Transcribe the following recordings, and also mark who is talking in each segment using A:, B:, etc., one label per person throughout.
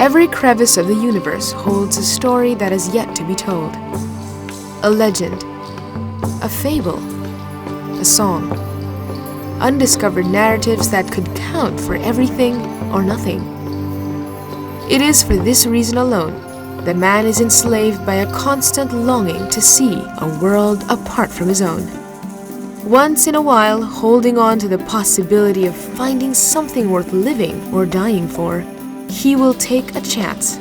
A: Every crevice of the universe holds a story that has yet to be told. A legend, a fable, a song. Undiscovered narratives that could count for everything or nothing. It is for this reason alone that man is enslaved by a constant longing to see a world apart from his own. Once in a while, holding on to the possibility of finding something worth living or dying for, he will take a chance.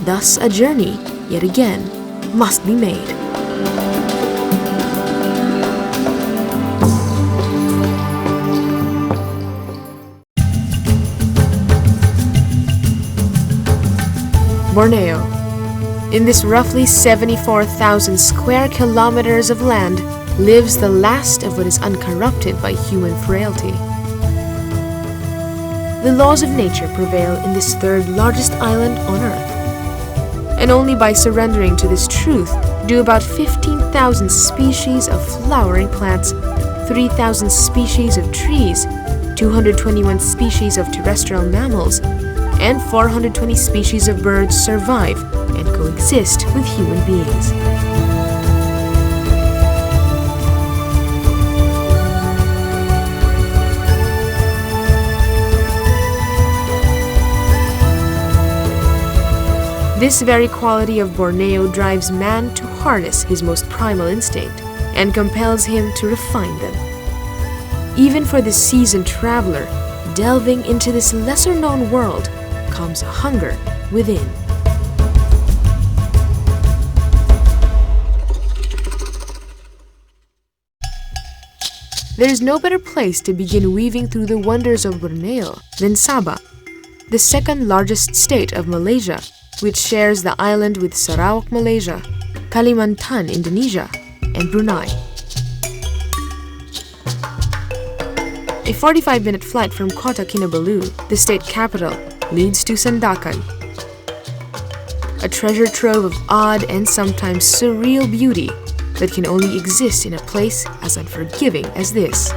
A: Thus, a journey, yet again, must be made. Borneo. In this roughly 74,000 square kilometers of land lives the last of what is uncorrupted by human frailty. The laws of nature prevail in this third largest island on Earth. And only by surrendering to this truth do about 15,000 species of flowering plants, 3,000 species of trees, 221 species of terrestrial mammals, and 420 species of birds survive and coexist with human beings. This very quality of Borneo drives man to harness his most primal instinct and compels him to refine them. Even for the seasoned traveler, delving into this lesser-known world comes a hunger within. There is no better place to begin weaving through the wonders of Borneo than Sabah, the second largest state of Malaysia, which shares the island with Sarawak, Malaysia, Kalimantan, Indonesia, and Brunei. A 45-minute flight from Kota Kinabalu, the state capital, leads to Sandakan, a treasure trove of odd and sometimes surreal beauty that can only exist in a place as unforgiving as this.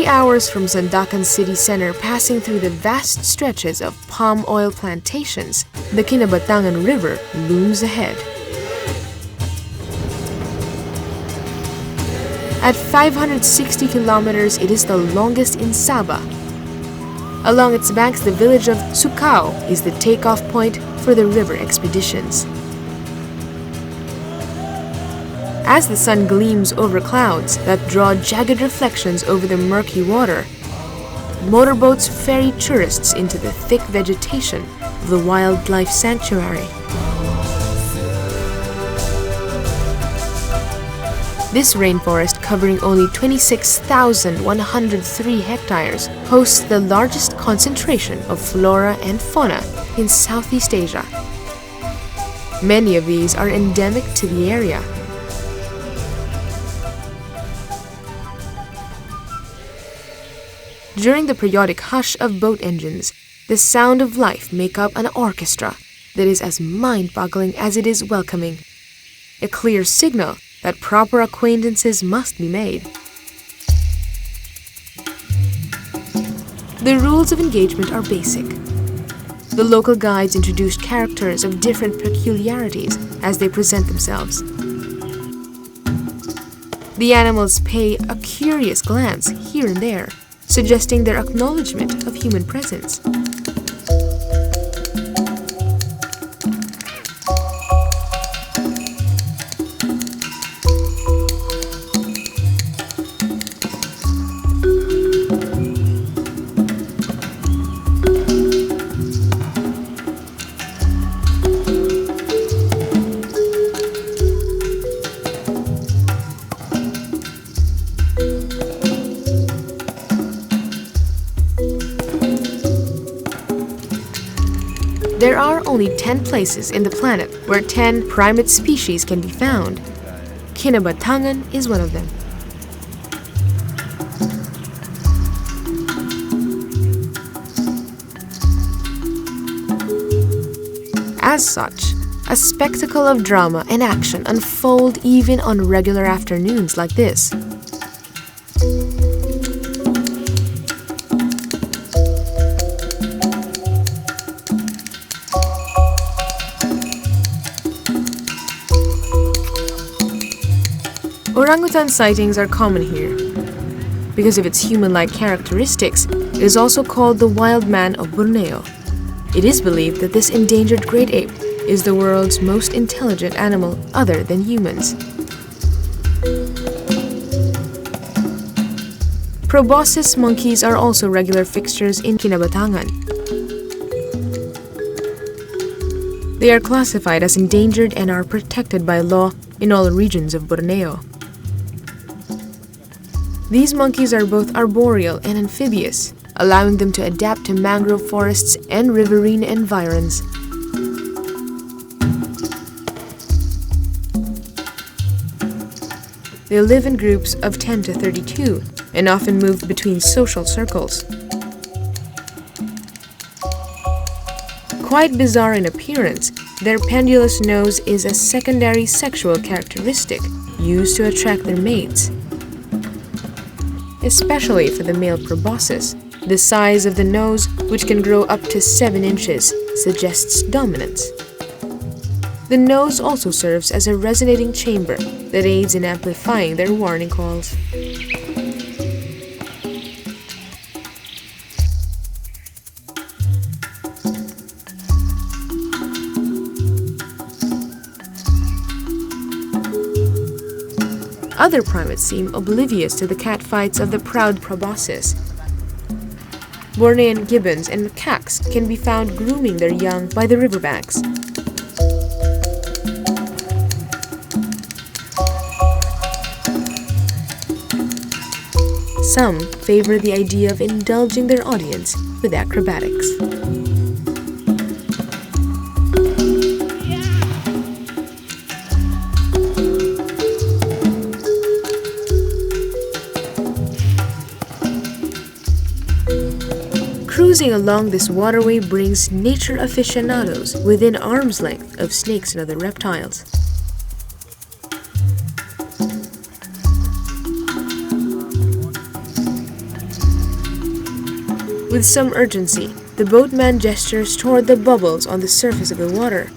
A: Hours from Sandakan city center, passing through the vast stretches of palm oil plantations, the Kinabatangan River looms ahead. At 560 kilometers, it is the longest in Sabah. Along its banks, the village of Sukao is the takeoff point for the river expeditions. As the sun gleams over clouds that draw jagged reflections over the murky water, motorboats ferry tourists into the thick vegetation of the wildlife sanctuary. This rainforest, covering only 26,103 hectares, hosts the largest concentration of flora and fauna in Southeast Asia. Many of these are endemic to the area. During the periodic hush of boat engines, the sound of life make up an orchestra that is as mind-boggling as it is welcoming. A clear signal that proper acquaintances must be made. The rules of engagement are basic. The local guides introduce characters of different peculiarities as they present themselves. The animals pay a curious glance here and there, suggesting their acknowledgement of human presence. There are only 10 places in the planet where 10 primate species can be found. Kinabatangan is one of them. As such, a spectacle of drama and action unfold even on regular afternoons like this. Orangutan sightings are common here. Because of its human-like characteristics, it is also called the wild man of Borneo. It is believed that this endangered great ape is the world's most intelligent animal other than humans. Proboscis monkeys are also regular fixtures in Kinabatangan. They are classified as endangered and are protected by law in all regions of Borneo. These monkeys are both arboreal and amphibious, allowing them to adapt to mangrove forests and riverine environs. They live in groups of 10 to 32 and often move between social circles. Quite bizarre in appearance, their pendulous nose is a secondary sexual characteristic used to attract their mates. Especially for the male proboscis, the size of the nose, which can grow up to 7 inches, suggests dominance. The nose also serves as a resonating chamber that aids in amplifying their warning calls. Other primates seem oblivious to the catfights of the proud proboscis. Bornean gibbons and macaques can be found grooming their young by the riverbanks. Some favor the idea of indulging their audience with acrobatics. Cruising along this waterway brings nature aficionados within arm's length of snakes and other reptiles. With some urgency, the boatman gestures toward the bubbles on the surface of the water.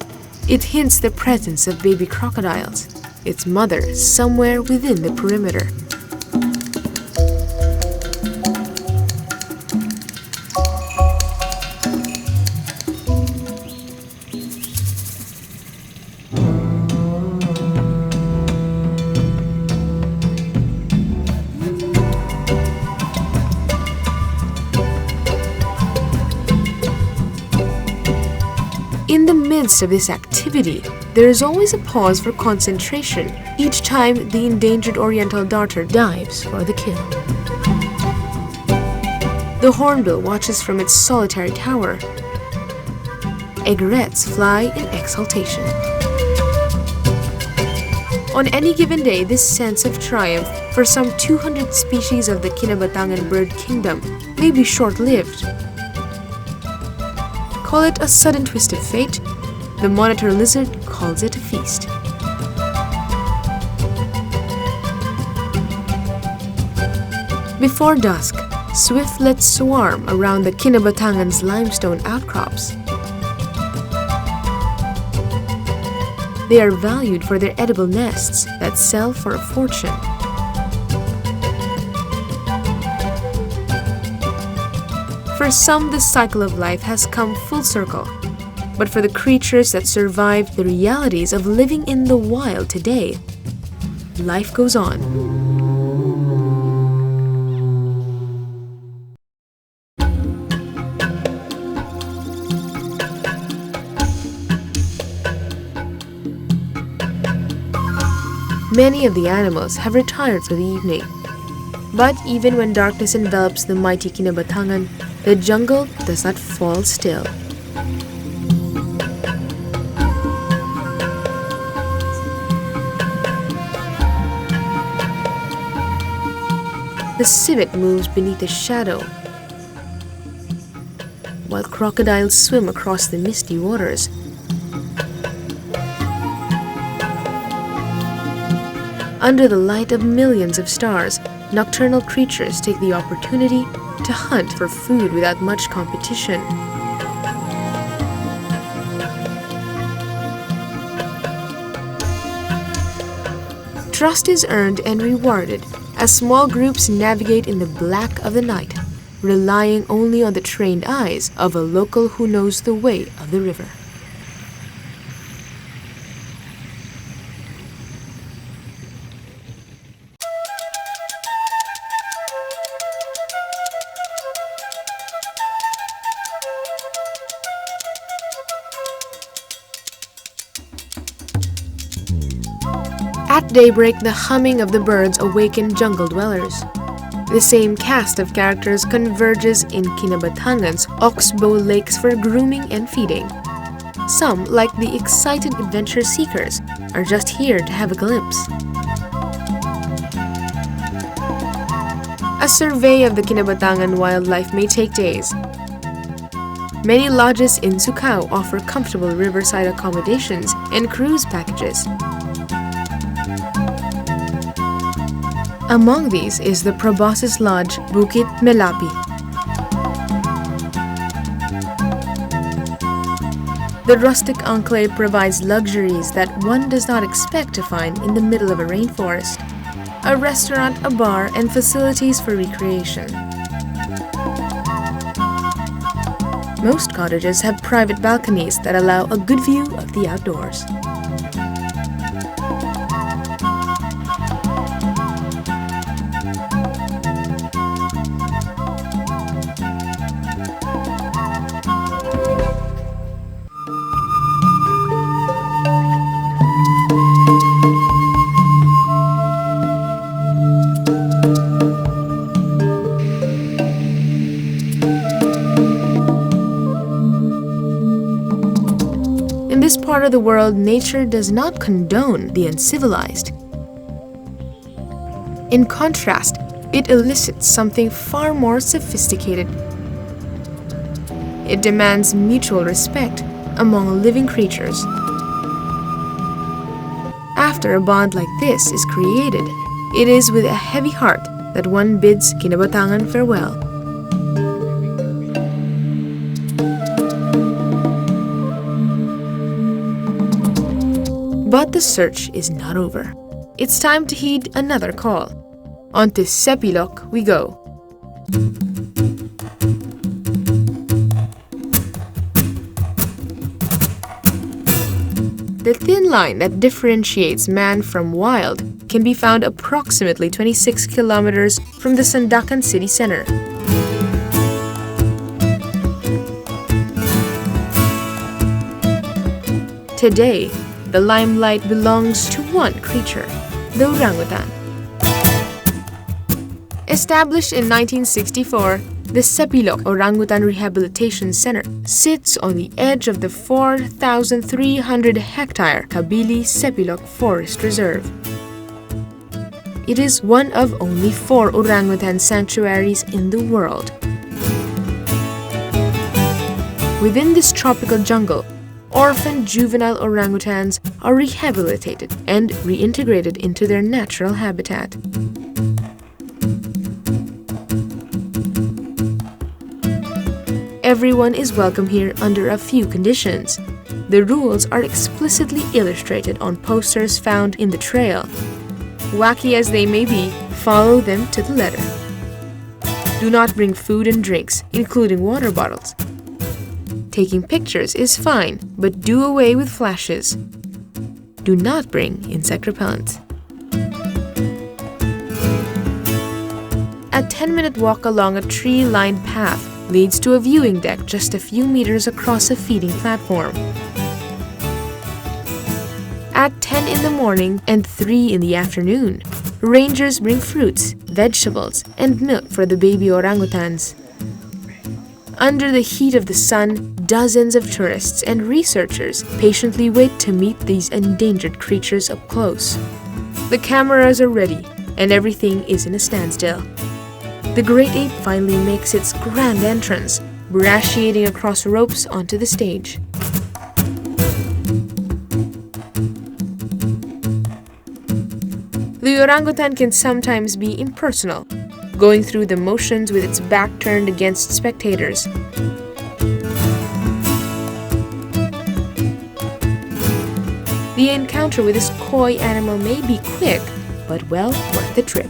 A: It hints the presence of baby crocodiles, its mother somewhere within the perimeter. In the midst of this activity, there is always a pause for concentration each time the endangered oriental darter dives for the kill. The hornbill watches from its solitary tower. Egrets fly in exultation. On any given day, this sense of triumph for some 200 species of the Kinabatangan bird kingdom may be short-lived. Call it a sudden twist of fate, the monitor lizard calls it a feast. Before dusk, swiftlets swarm around the Kinabatangan's limestone outcrops. They are valued for their edible nests that sell for a fortune. For some, the cycle of life has come full circle. But for the creatures that survived the realities of living in the wild today, life goes on. Many of the animals have retired for the evening. But even when darkness envelops the mighty Kinabatangan, the jungle does not fall still. The civet moves beneath a shadow, while crocodiles swim across the misty waters. Under the light of millions of stars, nocturnal creatures take the opportunity to hunt for food without much competition. Trust is earned and rewarded as small groups navigate in the black of the night, relying only on the trained eyes of a local who knows the way of the river. At daybreak, the humming of the birds awaken jungle dwellers. The same cast of characters converges in Kinabatangan's oxbow lakes for grooming and feeding. Some, like the excited adventure seekers, are just here to have a glimpse. A survey of the Kinabatangan wildlife may take days. Many lodges in Sukao offer comfortable riverside accommodations and cruise packages. Among these is the proboscis lodge Bukit Melapi. The rustic enclave provides luxuries that one does not expect to find in the middle of a rainforest. A restaurant, a bar, and facilities for recreation. Most cottages have private balconies that allow a good view of the outdoors. In this part of the world, nature does not condone the uncivilized. In contrast, it elicits something far more sophisticated. It demands mutual respect among living creatures. After a bond like this is created, it is with a heavy heart that one bids Kinabatangan farewell. But the search is not over. It's time to heed another call. On to Sepilok we go. The thin line that differentiates man from wild can be found approximately 26 kilometers from the Sandakan city center. Today, the limelight belongs to one creature, the orangutan. Established in 1964, the Sepilok Orangutan Rehabilitation Center sits on the edge of the 4,300-hectare Kabili Sepilok Forest Reserve. It is one of only 4 orangutan sanctuaries in the world. Within this tropical jungle, orphaned juvenile orangutans are rehabilitated and reintegrated into their natural habitat. Everyone is welcome here under a few conditions. The rules are explicitly illustrated on posters found in the trail. Wacky as they may be, follow them to the letter. Do not bring food and drinks, including water bottles. Taking pictures is fine, but do away with flashes. Do not bring insect repellent. A 10-minute walk along a tree-lined path leads to a viewing deck just a few meters across a feeding platform. At 10 in the morning and 3 in the afternoon, rangers bring fruits, vegetables, and milk for the baby orangutans. Under the heat of the sun, dozens of tourists and researchers patiently wait to meet these endangered creatures up close. The cameras are ready, and everything is in a standstill. The great ape finally makes its grand entrance, brachiating across ropes onto the stage. The orangutan can sometimes be impersonal, going through the motions with its back turned against spectators. The encounter with this coy animal may be quick, but well worth the trip.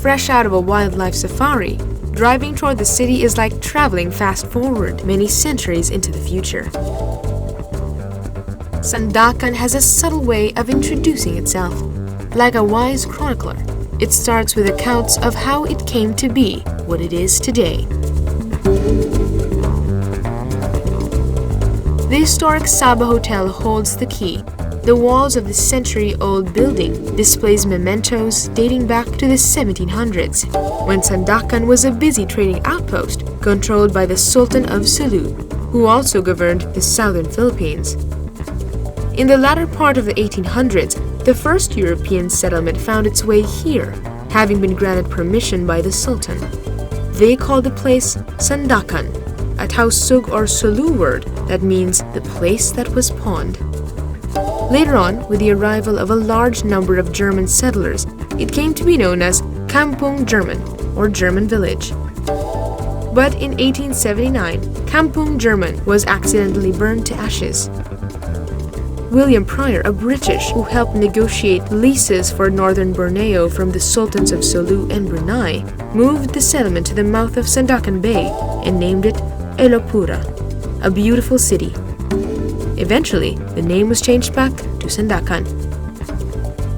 A: Fresh out of a wildlife safari, driving toward the city is like traveling fast forward many centuries into the future. Sandakan has a subtle way of introducing itself. Like a wise chronicler, it starts with accounts of how it came to be what it is today. The historic Sabah Hotel holds the key. The walls of the century-old building displays mementos dating back to the 1700s, when Sandakan was a busy trading outpost controlled by the Sultan of Sulu, who also governed the southern Philippines. In the latter part of the 1800s, the first European settlement found its way here, having been granted permission by the Sultan. They called the place Sandakan, a Tausug or Sulu word that means the place that was pawned. Later on, with the arrival of a large number of German settlers, it came to be known as Kampung German, or German village. But in 1879, Kampung German was accidentally burned to ashes. William Pryor, a British who helped negotiate leases for northern Borneo from the Sultans of Sulu and Brunei, moved the settlement to the mouth of Sandakan Bay and named it Elopura, a beautiful city. Eventually, the name was changed back to Sandakan.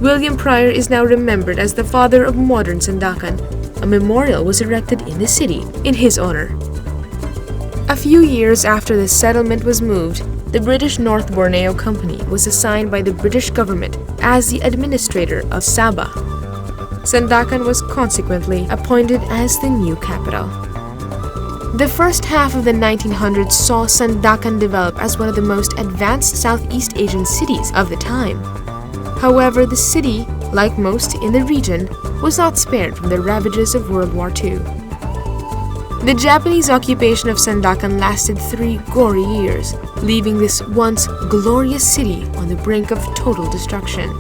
A: William Pryor is now remembered as the father of modern Sandakan. A memorial was erected in the city in his honor. A few years after the settlement was moved, the British North Borneo Company was assigned by the British government as the administrator of Sabah. Sandakan was consequently appointed as the new capital. The first half of the 1900s saw Sandakan develop as one of the most advanced Southeast Asian cities of the time. However, the city, like most in the region, was not spared from the ravages of World War II. The Japanese occupation of Sandakan lasted 3 gory years, leaving this once glorious city on the brink of total destruction.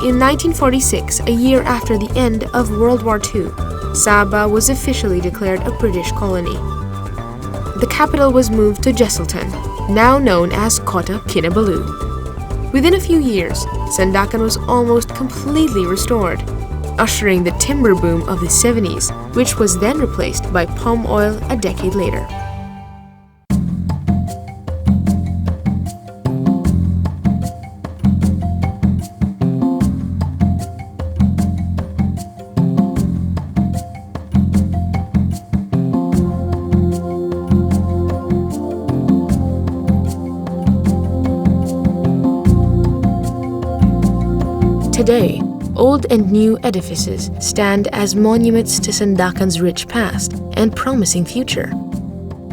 A: In 1946, a year after the end of World War II, Sabah was officially declared a British colony. The capital was moved to Jesselton, now known as Kota Kinabalu. Within a few years, Sandakan was almost completely restored, ushering the timber boom of the 70s, which was then replaced by palm oil a decade later. Today, old and new edifices stand as monuments to Sandakan's rich past and promising future.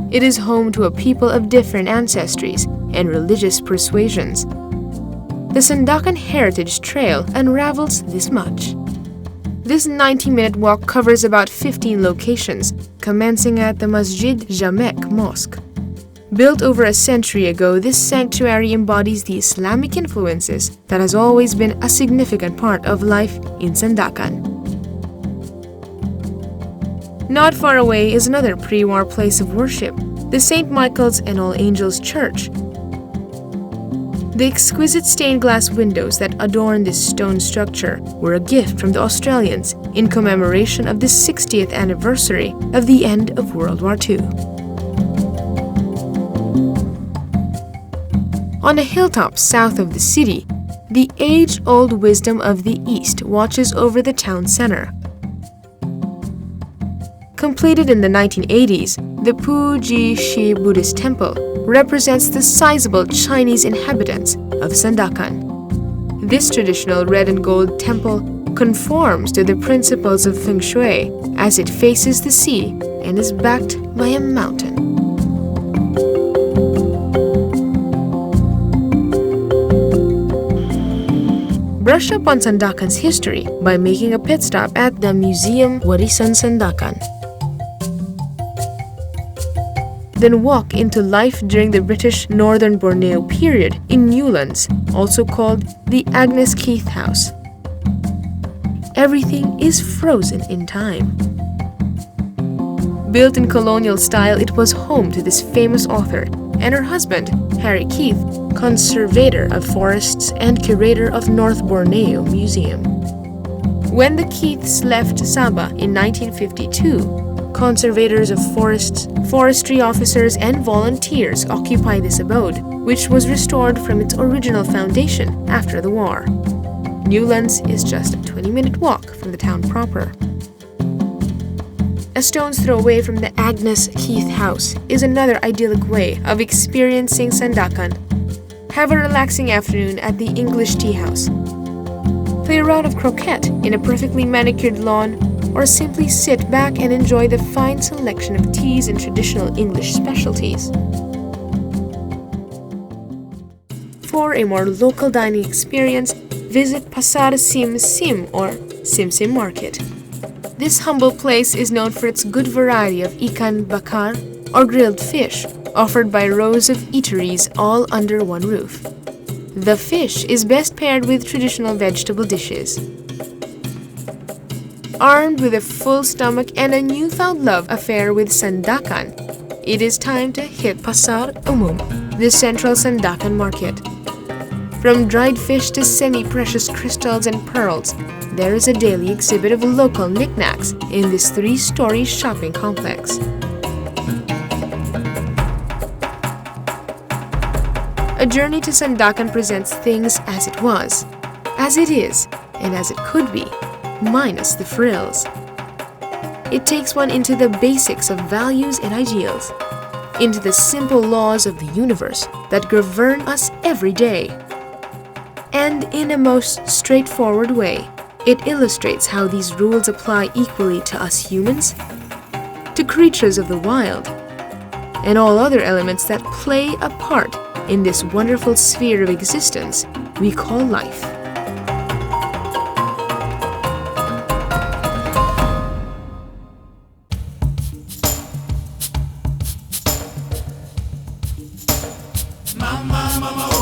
A: It is home to a people of different ancestries and religious persuasions. The Sandakan Heritage Trail unravels this much. This 90-minute walk covers about 15 locations, commencing at the Masjid Jamek Mosque. Built over a century ago, this sanctuary embodies the Islamic influences that has always been a significant part of life in Sandakan. Not far away is another pre-war place of worship, the St. Michael's and All Angels Church. The exquisite stained glass windows that adorn this stone structure were a gift from the Australians in commemoration of the 60th anniversary of the end of World War II. On a hilltop south of the city, the age-old wisdom of the East watches over the town center. Completed in the 1980s, the Puji Shi Buddhist Temple represents the sizable Chinese inhabitants of Sandakan. This traditional red and gold temple conforms to the principles of Feng Shui as it faces the sea and is backed by a mountain. brush up on Sandakan's history by making a pit stop at the Museum Warisan Sandakan. Then walk into life during the British Northern Borneo period in Newlands, also called the Agnes Keith House. Everything is frozen in time. Built in colonial style, it was home to this famous author and her husband, Harry Keith, conservator of forests and curator of North Borneo Museum. When the Keiths left Sabah in 1952, conservators of forests, forestry officers, and volunteers occupy this abode, which was restored from its original foundation after the war. Newlands is just a 20-minute walk from the town proper. A stone's throw away from the Agnes Keith House is another idyllic way of experiencing Sandakan. Have a relaxing afternoon at the English Tea House. Play a round of croquet in a perfectly manicured lawn, or simply sit back and enjoy the fine selection of teas and traditional English specialties. For a more local dining experience, visit Pasar Sim Sim or Sim Sim Market. This humble place is known for its good variety of ikan bakar or grilled fish, offered by rows of eateries all under one roof. The fish is best paired with traditional vegetable dishes. Armed with a full stomach and a newfound love affair with Sandakan, it is time to hit Pasar Umum, the central Sandakan market. From dried fish to semi-precious crystals and pearls, there is a daily exhibit of local knickknacks in this 3-story shopping complex. A journey to Sandakan presents things as it was, as it is, and as it could be, minus the frills. It takes one into the basics of values and ideals, into the simple laws of the universe that govern us every day. And in a most straightforward way, it illustrates how these rules apply equally to us humans, to creatures of the wild, and all other elements that play a part in this wonderful sphere of existence we call life.
B: Mama, mama.